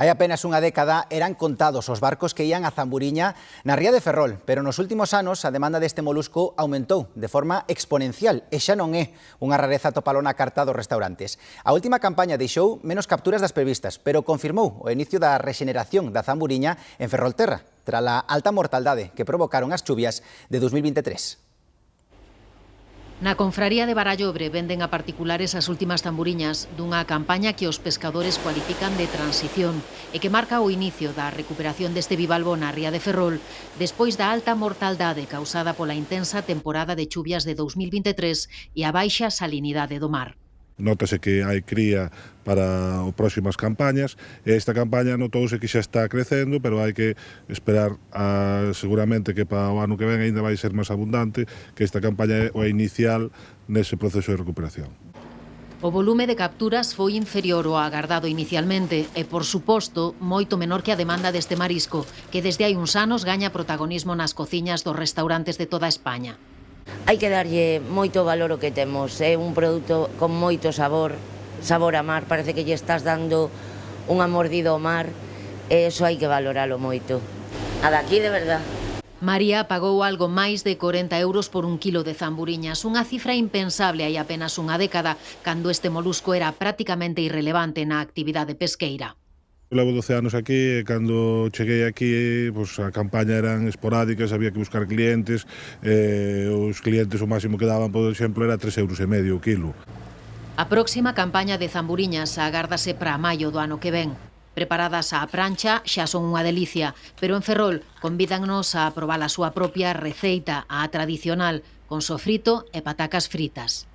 Hai apenas unha década eran contados os barcos que ían a Zamburiña na ría de Ferrol, pero nos últimos anos a demanda deste molusco aumentou de forma exponencial e xa non é unha rareza atopalo na carta dos restaurantes. A última campaña deixou menos capturas das previstas, pero confirmou o inicio da rexeneración da Zamburiña en Ferrolterra, tras a alta mortaldade que provocaron as chuvias de 2023. Na confraría de Barallobre venden a particulares as últimas tamburiñas dunha campaña que os pescadores cualifican de transición e que marca o inicio da recuperación deste bivalvo na ría de Ferrol despois da alta mortaldade causada pola intensa temporada de chuvias de 2023 e a baixa salinidade do mar. Nótase que hai cría para as próximas campañas e esta campaña notouse que xa está crecendo, pero hai que esperar seguramente que para o ano que ven ainda vai ser máis abundante, que esta campaña é o inicial nese proceso de recuperación. O volume de capturas foi inferior ao agardado inicialmente e, por suposto, moito menor que a demanda deste marisco, que desde hai uns anos gaña protagonismo nas cociñas dos restaurantes de toda España. Hai que darlle moito valor o que temos, é un produto con moito sabor a mar, parece que lle estás dando unha mordida ao mar, e iso hai que valoralo moito. A daqui de verdad. María pagou algo máis de 40 euros por un quilo de zamburiñas, unha cifra impensable hai apenas unha década, cando este molusco era prácticamente irrelevante na actividade pesqueira. Levo 12 anos aquí e cando cheguei aquí a campaña eran esporádicas, había que buscar clientes, os clientes o máximo que daban, por exemplo, era 3,5 euros o quilo. A próxima campaña de zamburiñas agárdase para maio do ano que ven. Preparadas á prancha xa son unha delicia, pero en Ferrol convídannos a probar a súa propia receita, a tradicional, con sofrito e patacas fritas.